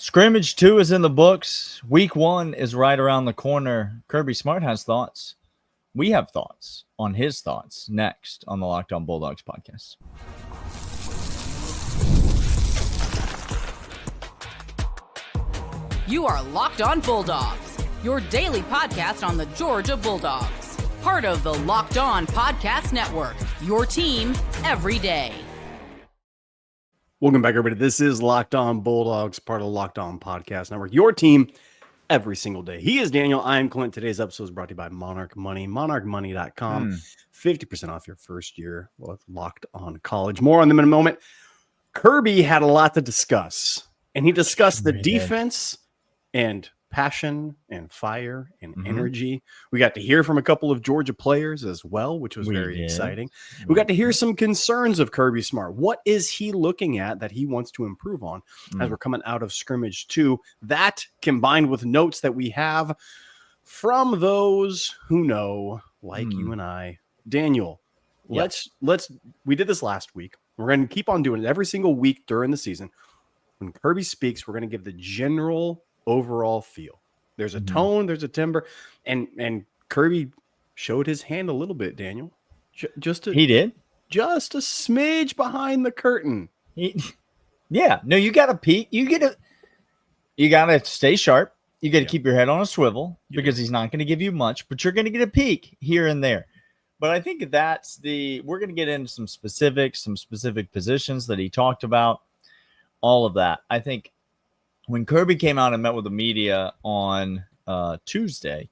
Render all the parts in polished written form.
Scrimmage 2 is in the books. Week 1 is right around the corner. Kirby Smart has thoughts. We have thoughts on his thoughts next on the Locked On Bulldogs podcast. You are Locked On Bulldogs, your daily podcast on the Georgia Bulldogs. Part of the Locked On Podcast Network, your team every day. Welcome back, everybody. This is Locked On Bulldogs, part of the Locked On Podcast Network, your team every single day. He is Daniel. I am Clint. Today's episode is brought to you by Monarch Money, monarchmoney.com. 50% off your first year with Locked On College. More on them in a moment. Kirby had a lot to discuss, and he discussed the defense and passion and fire and energy. We got to hear from a couple of Georgia players as well, which was very exciting. We got to hear some concerns of Kirby Smart. What is he looking at that he wants to improve on as we're coming out of scrimmage 2? That combined with notes that we have from those who know, like you and I. Daniel, let's we did this last week. We're going to keep on doing it every single week during the season. When Kirby speaks, we're going to give the general overall feel. There's a tone, there's a timbre, and Kirby showed his hand a little bit, Daniel. He did just a smidge behind the curtain. No, you got to peek. You got to stay sharp. You got to keep your head on a swivel because he's not going to give you much, but you're going to get a peek here and there. But I think we're going to get into some specifics, some specific positions that he talked about, all of that. I think when Kirby came out and met with the media on Tuesday,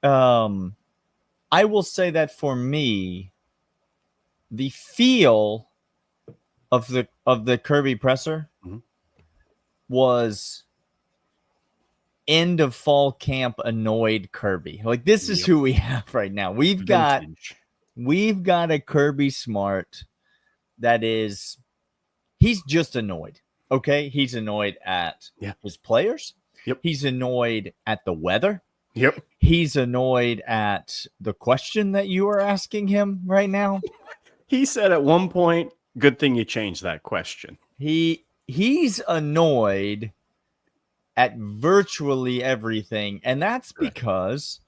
I will say that for me, the feel of the Kirby presser was end of fall camp annoyed Kirby. Like, this is who we have right now. We've got a Kirby Smart that is, he's just annoyed. Okay, he's annoyed at his players. Yep. He's annoyed at the weather. Yep. He's annoyed at the question that you are asking him right now. He said at one point, good thing you changed that question. He's annoyed at virtually everything, and that's because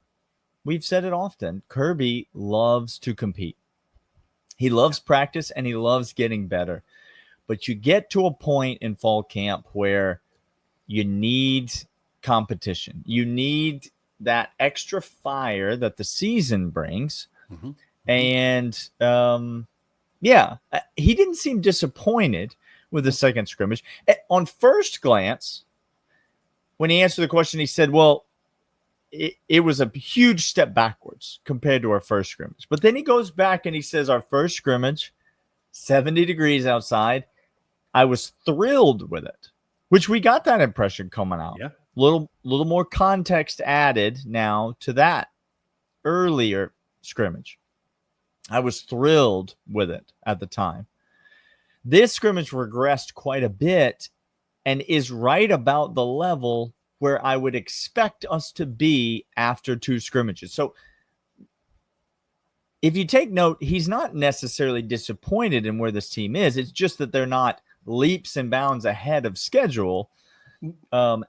we've said it often. Kirby loves to compete. He loves practice, and he loves getting better. But you get to a point in fall camp where you need competition. You need that extra fire that the season brings. And, he didn't seem disappointed with the second scrimmage. On first glance, when he answered the question, he said, well, it was a huge step backwards compared to our first scrimmage. But then he goes back and he says, our first scrimmage, 70 degrees outside, I was thrilled with it, which we got that impression coming out. Yeah. Little more context added now to that earlier scrimmage. I was thrilled with it at the time. This scrimmage regressed quite a bit and is right about the level where I would expect us to be after 2 scrimmages. So if you take note, he's not necessarily disappointed in where this team is. It's just that they're not leaps and bounds ahead of schedule,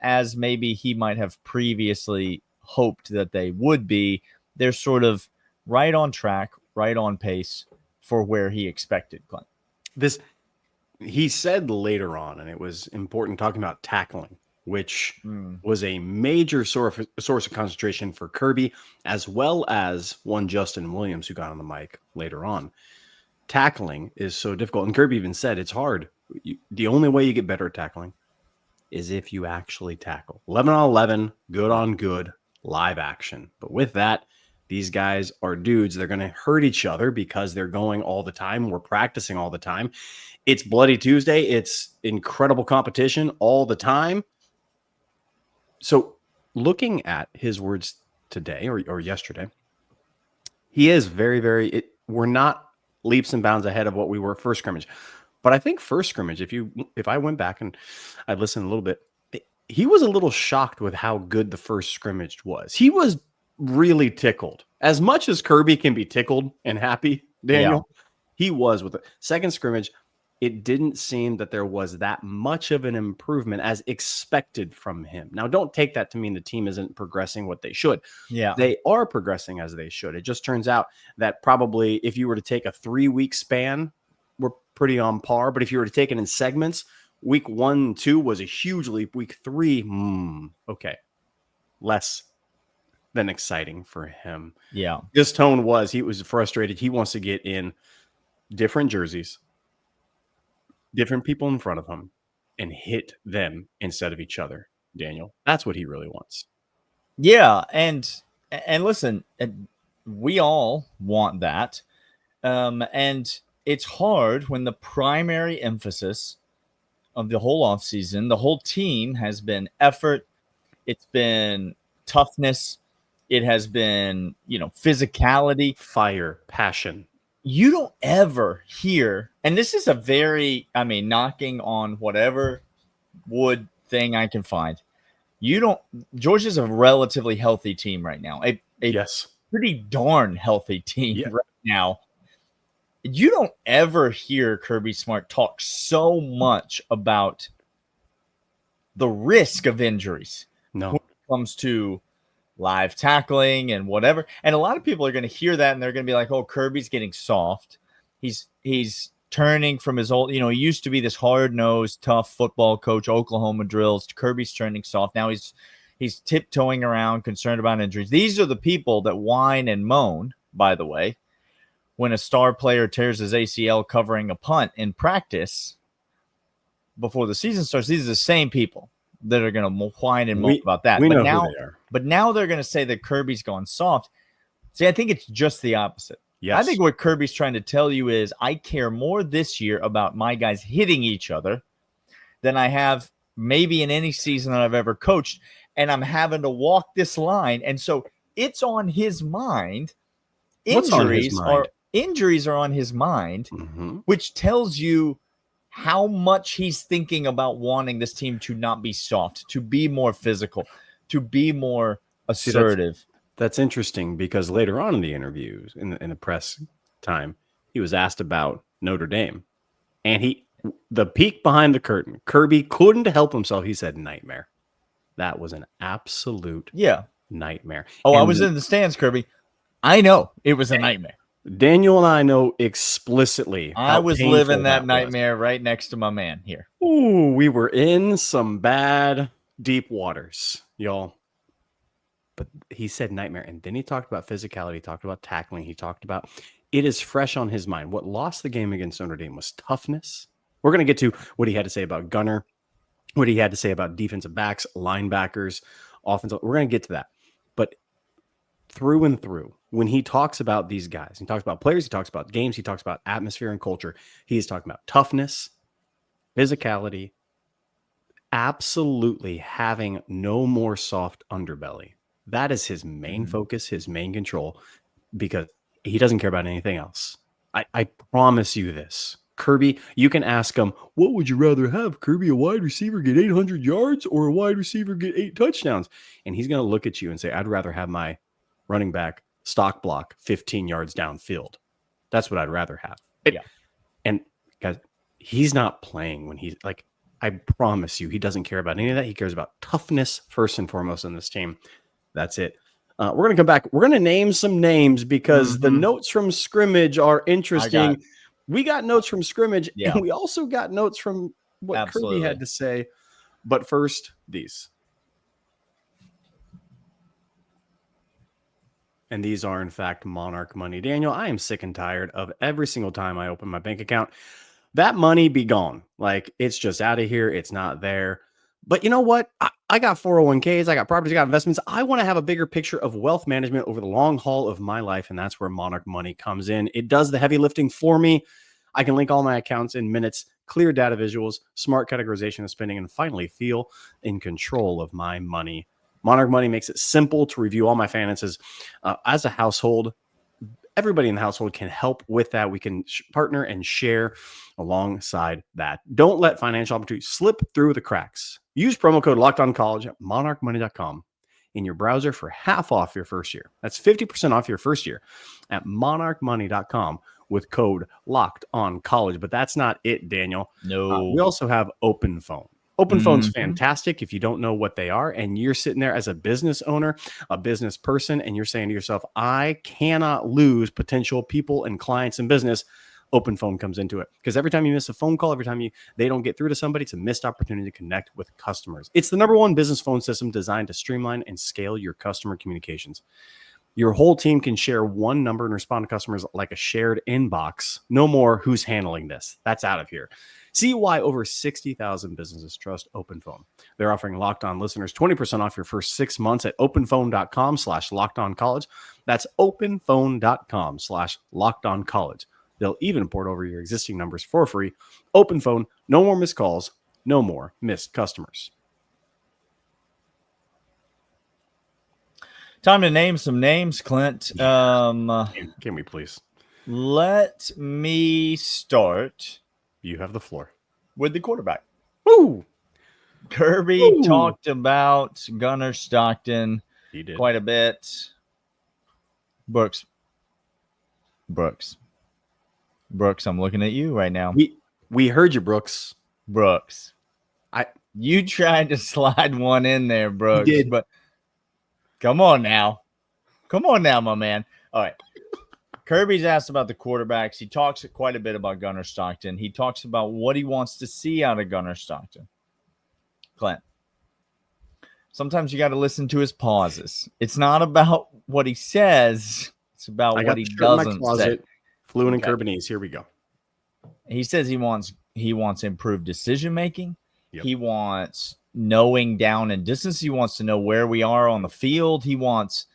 as maybe he might have previously hoped that they would be. They're sort of right on track, right on pace for where he expected, Clint. He said later on, and it was important talking about tackling, which was a major source of concentration for Kirby, as well as one Justin Williams who got on the mic later on. Tackling is so difficult, and Kirby even said it's hard. The only way you get better at tackling is if you actually tackle. 11 on 11, good on good, live action. But with that, these guys are dudes. They're going to hurt each other because they're going all the time. We're practicing all the time. It's Bloody Tuesday. It's incredible competition all the time. So looking at his words today or yesterday, he is very, very, we're not leaps and bounds ahead of what we were first scrimmage. But I think first scrimmage, if I went back and I listened a little bit, he was a little shocked with how good the first scrimmage was. He was really tickled. As much as Kirby can be tickled and happy, Daniel, he was with the second scrimmage. it didn't seem that there was that much of an improvement as expected from him. Now, don't take that to mean the team isn't progressing what they should. Yeah. They are progressing as they should. It just turns out that probably if you were to take a 3-week span, we're pretty on par. But if you were to take it in segments, week 1, 2 was a huge leap. Week 3, okay, less than exciting for him. Yeah. This tone was, he was frustrated. He wants to get in different jerseys, different people in front of him, and hit them instead of each other, Daniel. That's what he really wants. Yeah, and listen, we all want that. And it's hard when the primary emphasis of the whole offseason, the whole team has been effort, it's been toughness, it has been, physicality, fire, passion. You don't ever hear, and this is a very, knocking on whatever wood thing I can find. Georgia's a relatively healthy team right now. A yes, pretty darn healthy team right now. You don't ever hear Kirby Smart talk so much about the risk of injuries. No. When it comes to live tackling and whatever. And a lot of people are going to hear that and they're going to be like, oh, Kirby's getting soft. He's turning from his old, he used to be this hard-nosed, tough football coach, Oklahoma drills. Kirby's turning soft. Now he's tiptoeing around, concerned about injuries. These are the people that whine and moan, by the way, when a star player tears his ACL covering a punt in practice before the season starts. These are the same people that are going to whine and moan about that. We know who they are. But now they're going to say that Kirby's gone soft. See, I think it's just the opposite. Yes. I think what Kirby's trying to tell you is I care more this year about my guys hitting each other than I have maybe in any season that I've ever coached. And I'm having to walk this line. And so it's on his mind. Injuries are on his mind, which tells you how much he's thinking about wanting this team to not be soft, to be more physical, to be more assertive. That's interesting because later on in the interviews, in the press time, he was asked about Notre Dame. And the peek behind the curtain, Kirby couldn't help himself. He said, nightmare. That was an absolute nightmare. Oh, and I was in the stands, Kirby. I know it was a nightmare. Daniel and I know explicitly. I was living that nightmare right next to my man here. Ooh, we were in some bad, deep waters, y'all. But he said nightmare. And then he talked about physicality. He talked about tackling. He talked about it is fresh on his mind. What lost the game against Notre Dame was toughness. We're going to get to what he had to say about Gunner, what he had to say about defensive backs, linebackers, offensive. We're going to get to that. But through and through, when he talks about these guys, he talks about players, he talks about games, he talks about atmosphere and culture. He is talking about toughness, physicality, absolutely having no more soft underbelly. That is his main focus, his main control, because he doesn't care about anything else. I promise you this. Kirby, you can ask him, what would you rather have, Kirby, a wide receiver get 800 yards or a wide receiver get 8 touchdowns? And he's going to look at you and say, I'd rather have my running back stock block 15 yards downfield. That's what I'd rather have. And guys, he's not playing when he's like, I promise you, he doesn't care about any of that. He cares about toughness first and foremost in this team. That's it. We're going to come back. We're going to name some names because the notes from scrimmage are interesting. We got notes from scrimmage and we also got notes from what Kirby had to say. But first, these. And these are, in fact, Monarch money. Daniel, I am sick and tired of every single time I open my bank account, that money be gone. Like, it's just out of here. It's not there. But you know what? I got 401ks. I got properties. I got investments. I want to have a bigger picture of wealth management over the long haul of my life. And that's where Monarch money comes in. It does the heavy lifting for me. I can link all my accounts in minutes, clear data visuals, smart categorization of spending, and finally feel in control of my money. Monarch Money makes it simple to review all my finances. As a household, everybody in the household can help with that. We can partner and share alongside that. Don't let financial opportunities slip through the cracks. Use promo code LOCKEDONCollege at monarchmoney.com in your browser for half off your first year. That's 50% off your first year at monarchmoney.com with code Locked On College. But that's not it, Daniel. No. We also have Open Phone. Open Phone's Mhm. fantastic if you don't know what they are and you're sitting there as a business owner, a business person, and you're saying to yourself, I cannot lose potential people and clients in business. Open Phone comes into it because every time you miss a phone call, every time they don't get through to somebody, it's a missed opportunity to connect with customers. It's the #1 business phone system designed to streamline and scale your customer communications. Your whole team can share one number and respond to customers like a shared inbox. No more who's handling this. That's out of here. See why over 60,000 businesses trust Open Phone. They're offering Locked On listeners 20% off your first 6 months at openphone.com/lockedoncollege. That's openphone.com/lockedoncollege. They'll even port over your existing numbers for free. Open Phone, no more missed calls, no more missed customers. Time to name some names, Clint. Can we please? Let me start. You have the floor. With the quarterback. Woo! Kirby talked about Gunnar Stockton He did quite a bit. Brooks, I'm looking at you right now. We heard you, Brooks. You tried to slide one in there, Brooks. You did. But come on now, my man. All right. Kirby's asked about the quarterbacks. He talks quite a bit about Gunnar Stockton. He talks about what he wants to see out of Gunnar Stockton. Clint, sometimes you got to listen to his pauses. It's not about what he says. It's about what he doesn't say. Fluent and Kirbyese. Here we go. He says he wants improved decision-making. Yep. He wants knowing down and distance. He wants to know where we are on the field. He wants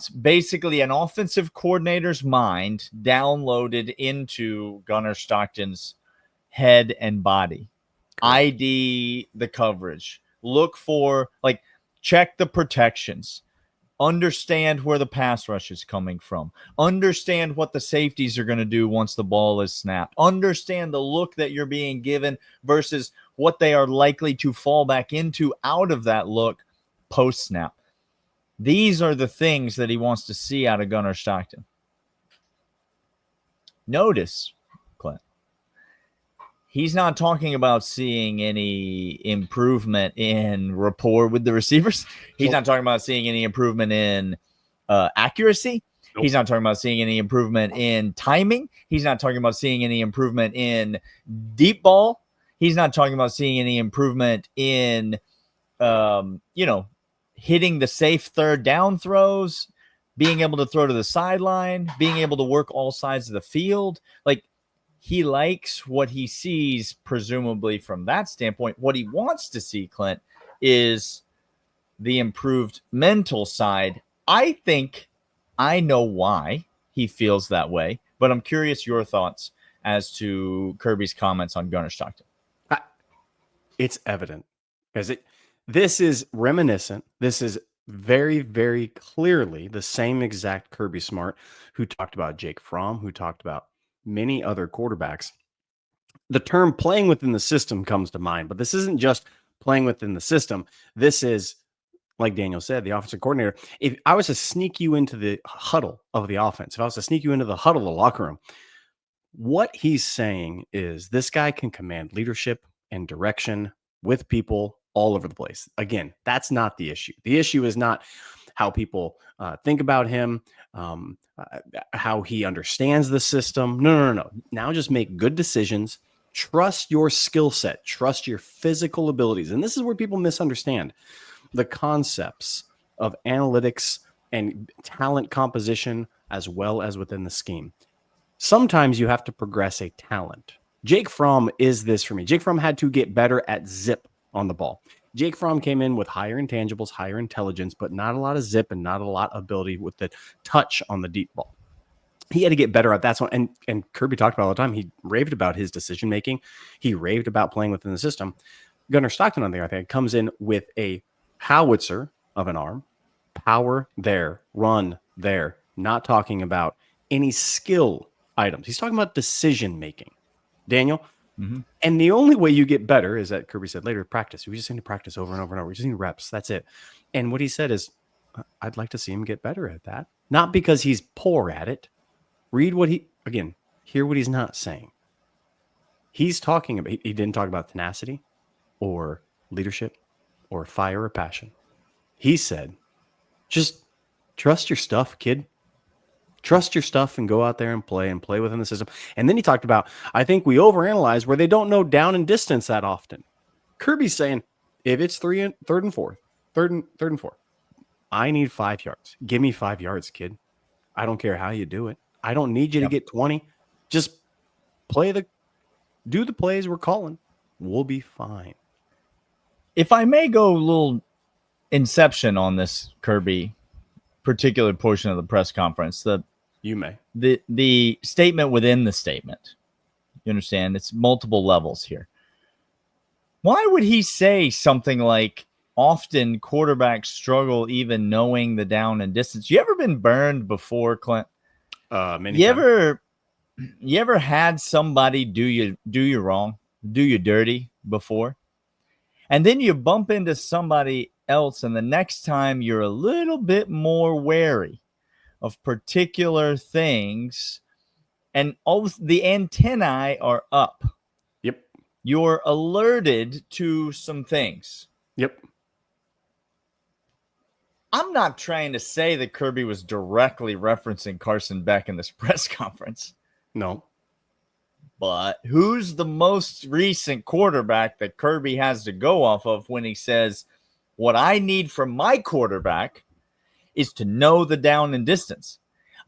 basically an offensive coordinator's mind downloaded into Gunnar Stockton's head and body. Correct. ID the coverage. Look for, check the protections. Understand where the pass rush is coming from. Understand what the safeties are going to do once the ball is snapped. Understand the look that you're being given versus what they are likely to fall back into out of that look post-snap. These are the things that he wants to see out of Gunnar Stockton. Notice, Clint, he's not talking about seeing any improvement in rapport with the receivers. He's not talking about seeing any improvement in accuracy. Nope. He's not talking about seeing any improvement in timing. He's not talking about seeing any improvement in deep ball. He's not talking about seeing any improvement in, hitting the safe third down throws, being able to throw to the sideline, being able to work all sides of the field. He likes what he sees, presumably from that standpoint. What he wants to see, Clint, is the improved mental side. I think I know why he feels that way, but I'm curious your thoughts as to Kirby's comments on Gunnar Stockton. It's evident because this is reminiscent. This is very, very clearly the same exact Kirby Smart who talked about Jake Fromm, who talked about many other quarterbacks. The term playing within the system comes to mind, but this isn't just playing within the system. This is, like Daniel said, the offensive coordinator. If I was to sneak you into the huddle of the offense, if I was to sneak you into the huddle of the locker room, what he's saying is this guy can command leadership and direction with people all over the place. Again, that's not the issue. The issue is not how people think about him, how he understands the system. No. Now just make good decisions. Trust your skill set. Trust your physical abilities. And this is where people misunderstand the concepts of analytics and talent composition as well as within the scheme. Sometimes you have to progress a talent. Jake Fromm is this for me. Jake Fromm had to get better at zip on the ball. Jake Fromm came in with higher intangibles, higher intelligence, but not a lot of zip and not a lot of ability with the touch on the deep ball. He had to get better at that one. And Kirby talked about all the time. He raved about his decision making. He raved about playing within the system. Gunnar Stockton, on the other hand, comes in with a howitzer of an arm, power there, run there. Not talking about any skill items. He's talking about decision making. Daniel. Mm-hmm. And the only way you get better is that Kirby said later, practice. We just need to practice over and over and over. We just need reps. That's it. And what he said is, I'd like to see him get better at that. Not because he's poor at it. Read what Hear what he's not saying. He's talking about, he didn't talk about tenacity or leadership or fire or passion. He said, just trust your stuff, kid. Trust your stuff and go out there and play within the system. And then he talked about, I think we overanalyze where they don't know down and distance that often. Kirby's saying, if it's third and four, I need 5 yards. Give me 5 yards, kid. I don't care how you do it. I don't need you to get 20. Just do the plays we're calling. We'll be fine. If I may go a little inception on this Kirby particular portion of the press conference, You may. The statement within the statement. You understand? It's multiple levels here. Why would he say something like, often quarterbacks struggle even knowing the down and distance? You ever been burned before, Clint? Many times. You ever had somebody do you wrong, do you dirty before? And then you bump into somebody else, and the next time you're a little bit more wary of particular things, and all the antennae are up. Yep. You're alerted to some things. Yep. I'm not trying to say that Kirby was directly referencing Carson Beck in this press conference. No. But who's the most recent quarterback that Kirby has to go off of when he says, what I need from my quarterback is to know the down and distance.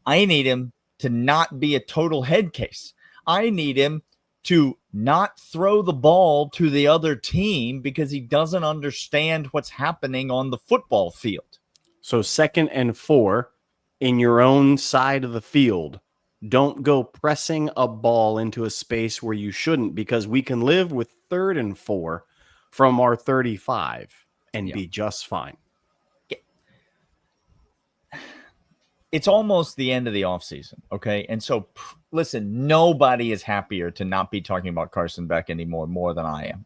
I need him to not be a total head case. I need him to not throw the ball to the other team because he doesn't understand what's happening on the football field. So 2nd and 4 in your own side of the field. Don't go pressing a ball into a space where you shouldn't, because we can live with 3rd and 4 from our 35 and be just fine. It's almost the end of the offseason, okay? And so, listen, nobody is happier to not be talking about Carson Beck anymore more than I am.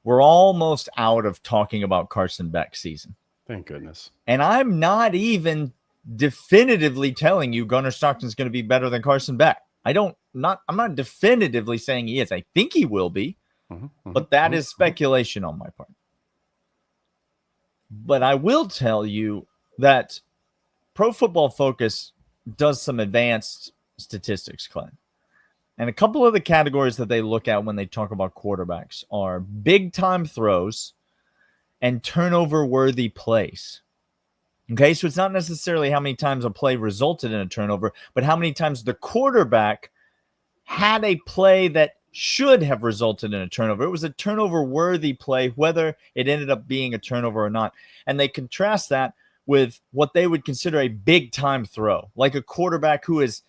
We're almost out of talking about Carson Beck season. Thank goodness. And I'm not even definitively telling you Gunnar Stockton's going to be better than Carson Beck. I'm not definitively saying he is. I think he will be, but that is speculation on my part. But I will tell you that Pro Football Focus does some advanced statistics, Clint. And a couple of the categories that they look at when they talk about quarterbacks are big time throws and turnover-worthy plays. Okay, so it's not necessarily how many times a play resulted in a turnover, but how many times the quarterback had a play that should have resulted in a turnover. It was a turnover-worthy play, whether it ended up being a turnover or not. And they contrast that with what they would consider a big-time throw, like a quarterback who is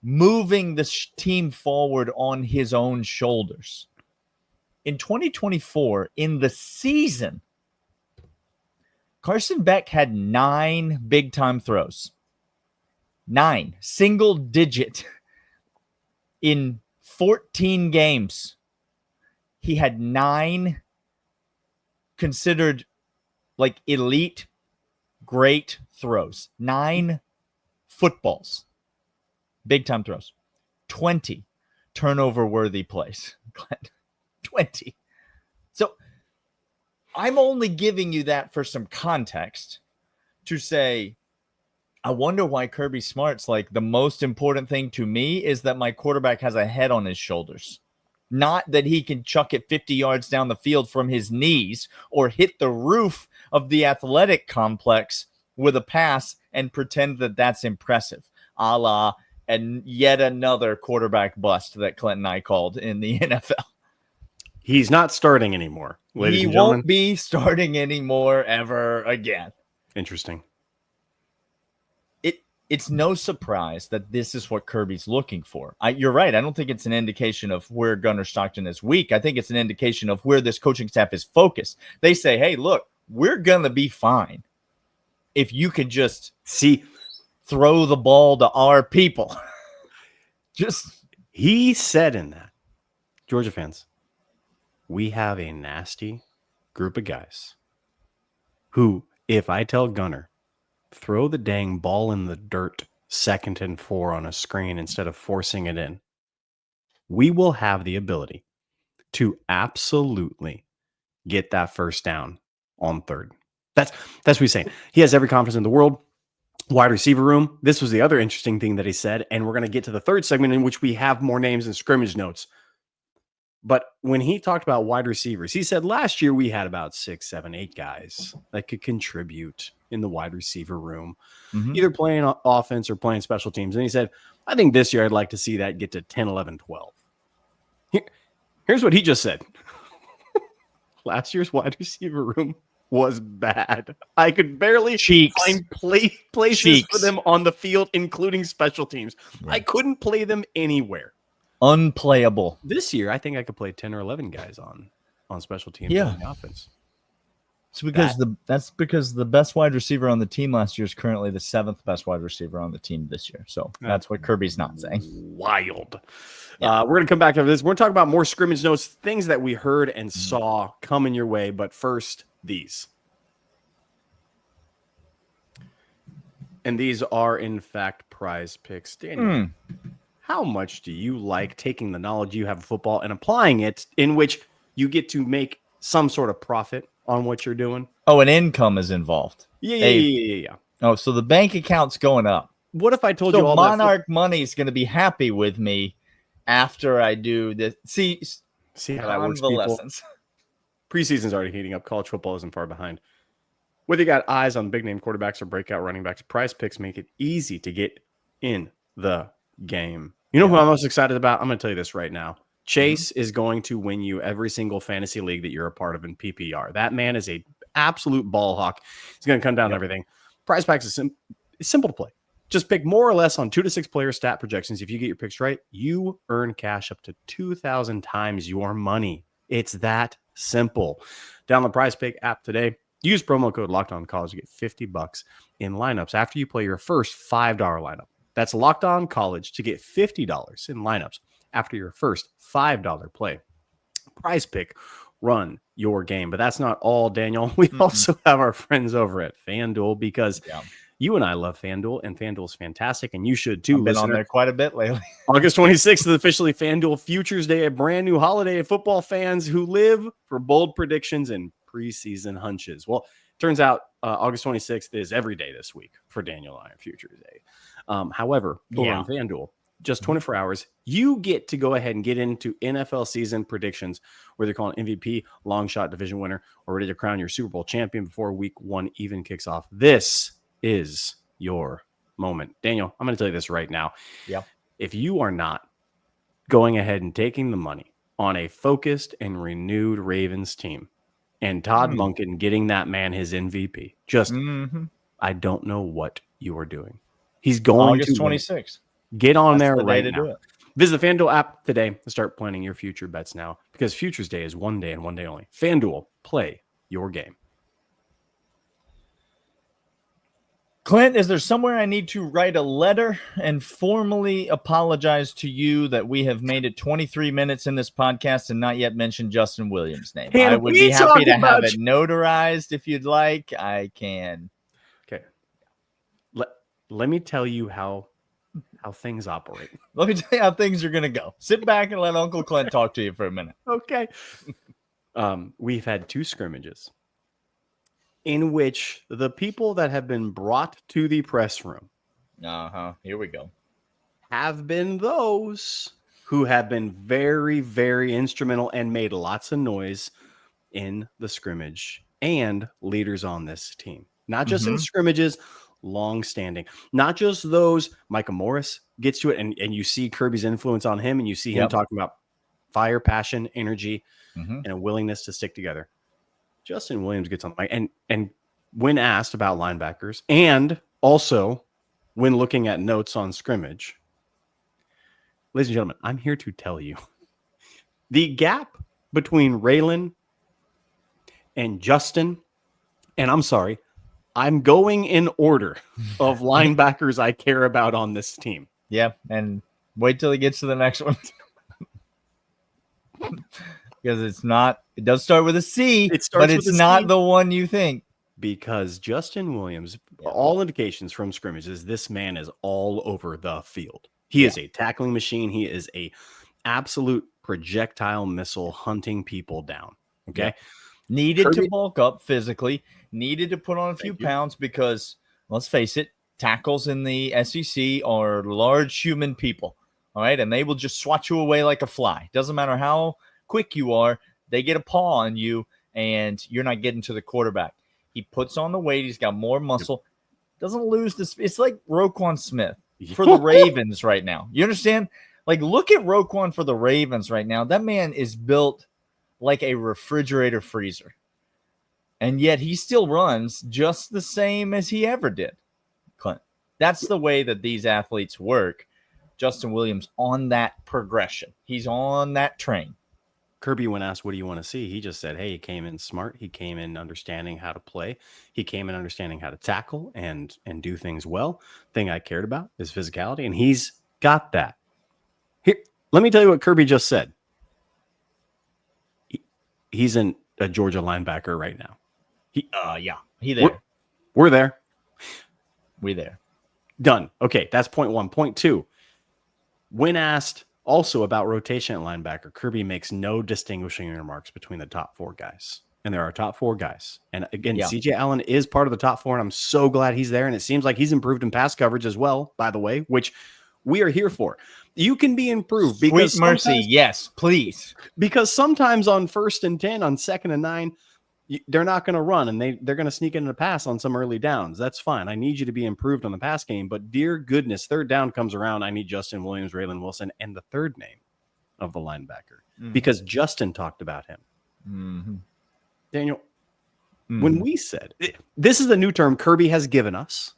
moving the team forward on his own shoulders. In 2024, in the season, Carson Beck had 9 big-time throws. 9, single digit. In 14 games, he had 9 considered like elite, great throws. 9 footballs. Big-time throws. 20 turnover-worthy plays. 20. So I'm only giving you that for some context to say, I wonder why Kirby Smart's like, the most important thing to me is that my quarterback has a head on his shoulders. Not that he can chuck it 50 yards down the field from his knees or hit the roof of the athletic complex with a pass and pretend that that's impressive. A la, and yet another quarterback bust that Clint and I called in the NFL. He's not starting anymore, ladies and gentlemen. He won't be starting anymore ever again. Interesting. It's no surprise that this is what Kirby's looking for. You're right. I don't think it's an indication of where Gunnar Stockton is weak. I think it's an indication of where this coaching staff is focused. They say, hey, look, we're going to be fine if you could just throw the ball to our people. He said in that, Georgia fans, we have a nasty group of guys who, if I tell Gunnar, throw the dang ball in the dirt 2nd and 4 on a screen instead of forcing it in, we will have the ability to absolutely get that first down on 3rd. That's what he's saying. He has every confidence in the world. Wide receiver room. This was the other interesting thing that he said, and we're going to get to the 3rd segment in which we have more names and scrimmage notes. But when he talked about wide receivers, he said last year we had about 6, 7, 8 guys that could contribute in the wide receiver room, either playing offense or playing special teams. And he said, I think this year I'd like to see that get to 10, 11, 12. Here's what he just said. Last year's wide receiver room was bad. I could barely find places for them on the field, including special teams. Yeah. I couldn't play them anywhere. Unplayable. This year, I think I could play 10 or 11 guys on special teams on the offense. It's because that's because the best wide receiver on the team last year is currently the 7th best wide receiver on the team this year. So that's what Kirby's not saying. Wild. Yeah. We're going to come back to this. We're going to talk about more scrimmage notes, things that we heard and saw coming your way. But first, these. And these are, in fact, prize picks. Daniel, how much do you like taking the knowledge you have of football and applying it in which you get to make some sort of profit on what you're doing? Oh, an income is involved. Yeah. Oh, so the bank account's going up. What if I told you all Monarch Money is going to be happy with me after I do this? See how that works, people? Preseason's already heating up. College football isn't far behind. Whether you got eyes on big-name quarterbacks or breakout running backs, prize picks make it easy to get in the game. You know who I'm most excited about? I'm going to tell you this right now. Chase is going to win you every single fantasy league that you're a part of in PPR. That man is a absolute ball hawk. He's going to come down to everything. Prize packs is simple to play. Just pick more or less on 2 to 6 player stat projections. If you get your picks right, you earn cash up to 2,000 times your money. It's that simple. Download the Prize Pick app today. Use promo code LOCKEDONCollege to get $50 in lineups after you play your first $5 lineup. That's Locked On College to get $50 in lineups after your first $5 play. Prize Pick, run your game. But that's not all, Daniel. We also have our friends over at FanDuel because you and I love FanDuel, and FanDuel is fantastic, and you should too. I've been on there quite a bit lately. August 26th is officially FanDuel Futures Day, a brand new holiday of football fans who live for bold predictions and preseason hunches. Well, turns out August 26th is every day this week for Daniel and I on Futures Day. However, on FanDuel, just 24 hours, you get to go ahead and get into NFL season predictions, whether you're calling MVP, long shot division winner, or ready to crown your Super Bowl champion before week 1 even kicks off. This is your moment. Daniel, I'm going to tell you this right now. Yeah. If you are not going ahead and taking the money on a focused and renewed Ravens team, and Todd Monken getting that man his MVP, I don't know what you are doing. He's going August to 26th. Get on there right now. Visit the FanDuel app today and start planning your future bets now, because Futures Day is one day and one day only. FanDuel, play your game. Clint, is there somewhere I need to write a letter and formally apologize to you that we have made it 23 minutes in this podcast and not yet mentioned Justin Williams' name? I would be happy to have it notarized if you'd like. I can. Okay. Let me tell you how things operate. Let me tell you how things are going to go. Sit back and let Uncle Clint talk to you for a minute. Okay. We've had 2 scrimmages in which the people that have been brought to the press room here we go, have been those who have been very, very instrumental and made lots of noise in the scrimmage, and leaders on this team, not just in scrimmages, long-standing, not just those. Micah Morris gets to it, and you see Kirby's influence on him, and you see him talking about fire, passion, energy, and a willingness to stick together. Justin Williams gets on the mic, and when asked about linebackers, and also when looking at notes on scrimmage, ladies and gentlemen, I'm here to tell you the gap between Raylan and Justin, and I'm sorry, I'm going in order of linebackers I care about on this team. Yeah, and wait till he gets to the next one. Because it does start with a C, but it's not the one you think. Because Justin Williams, all indications from scrimmage is this man is all over the field. He is a tackling machine. He is a absolute projectile missile hunting people down. Okay. Yeah. Needed to bulk up physically, needed to put on a few pounds because, let's face it, tackles in the SEC are large human people. All right. And they will just swat you away like a fly. Doesn't matter how quick you are, they get a paw on you and you're not getting to the quarterback. He puts on the weight. He's got more muscle. Doesn't lose this. It's like Roquan Smith for the Ravens right now. You understand? Like, look at Roquan for the Ravens right now. That man is built like a refrigerator freezer. And yet he still runs just the same as he ever did, Clint. That's the way that these athletes work. Justin Williams on that progression. He's on that train. Kirby, when asked, what do you want to see? He just said, hey, he came in smart. He came in understanding how to play. He came in understanding how to tackle and do things well. Thing I cared about is physicality, and he's got that. Here, let me tell you what Kirby just said. He's a Georgia linebacker right now. He there. We're there. We there. Done. Okay, that's point one. Point two, when asked also about rotation at linebacker, Kirby makes no distinguishing remarks between the top four guys. And there are top four guys. And again, CJ Allen is part of the top four, and I'm so glad he's there. And it seems like he's improved in pass coverage as well, by the way, which we are here for. You can be improved. Sweet mercy, yes, please. Because sometimes on 1st and 10, on 2nd and 9, they're not going to run, and they're going to sneak in a pass on some early downs. That's fine. I need you to be improved on the pass game. But dear goodness, 3rd down comes around. I need Justin Williams, Raylan Wilson, and the 3rd name of the linebacker because Justin talked about him. Daniel, when we said this is a new term Kirby has given us.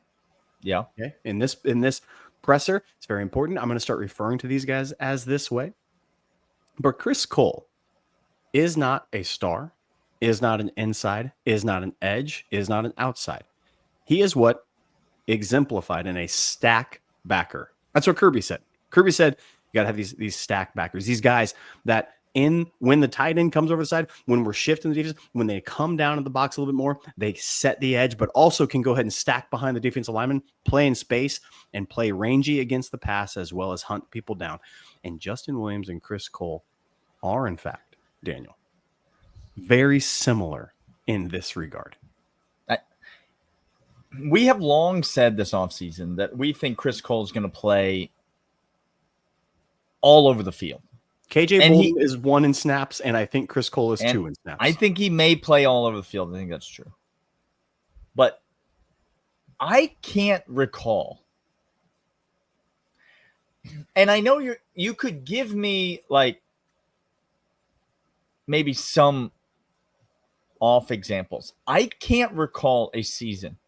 Yeah. Okay. In this presser, it's very important. I'm going to start referring to these guys as this way. But Chris Cole is not a star. Is not an inside, is not an edge, is not an outside. He is what exemplified in a stack backer. That's what Kirby said. Kirby said, you got to have these stack backers, these guys that when the tight end comes over the side, when we're shifting the defense, when they come down in the box a little bit more, they set the edge, but also can go ahead and stack behind the defensive lineman, play in space, and play rangy against the pass as well as hunt people down. And Justin Williams and Chris Cole are, in fact, Daniel, very similar in this regard. We have long said this offseason that we think Chris Cole is going to play all over the field. KJ Bolden is 1 in snaps, and I think Chris Cole is 2 in snaps. I think he may play all over the field. I think that's true. But I can't recall. And I know you could give me like maybe some off examples. I can't recall a season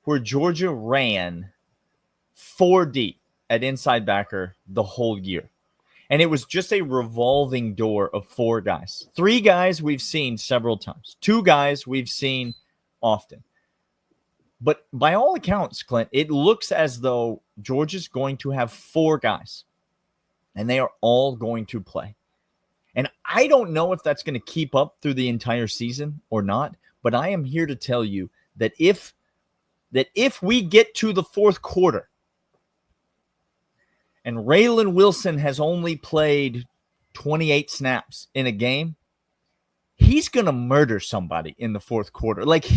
where Georgia ran 4 deep at inside backer the whole year. And it was just a revolving door of 4 guys. 3 guys we've seen several times. 2 guys we've seen often. But by all accounts, Clint, it looks as though Georgia's going to have 4 guys. And they are all going to play. And I don't know if that's going to keep up through the entire season or not. But I am here to tell you that if we get to the 4th quarter and Raylan Wilson has only played 28 snaps in a game, he's going to murder somebody in the 4th quarter. Like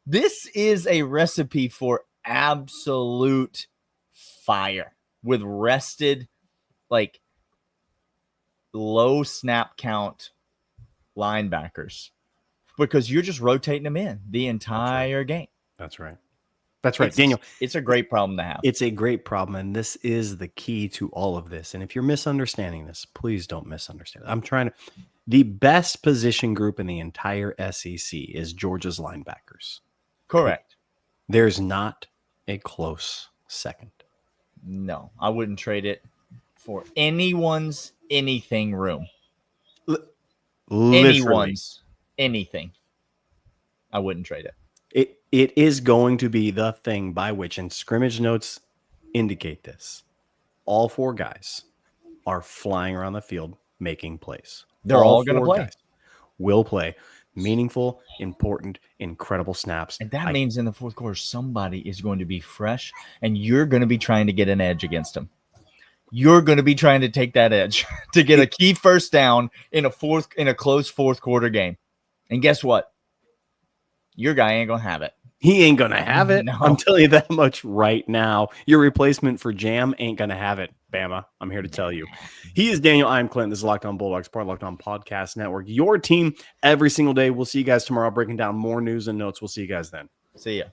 this is a recipe for absolute fire with rested, like low snap count linebackers because you're just rotating them in the entire game. That's right. That's right, Daniel. It's a great problem to have. It's a great problem, and this is the key to all of this. And if you're misunderstanding this, please don't misunderstand. The best position group in the entire SEC is Georgia's linebackers. Correct. There's not a close second. No, I wouldn't trade it for anyone's anything room. Anyone's anything. I wouldn't trade it. It is going to be the thing by which, and scrimmage notes indicate this, all 4 guys are flying around the field making plays. They're all going to play. Guys will play. meaningful, important, incredible snaps. And that means in the fourth quarter, somebody is going to be fresh, and you're going to be trying to get an edge against them. You're going to be trying to take that edge to get a key first down in a close fourth quarter game. And guess what? Your guy ain't going to have it. He ain't going to have it. No. I'm telling you that much right now. Your replacement for Jam ain't going to have it, Bama. I'm here to tell you. He is Daniel. I'm Clint. This is Locked On Bulldogs, part of Locked On Podcast Network. Your team every single day. We'll see you guys tomorrow breaking down more news and notes. We'll see you guys then. See ya.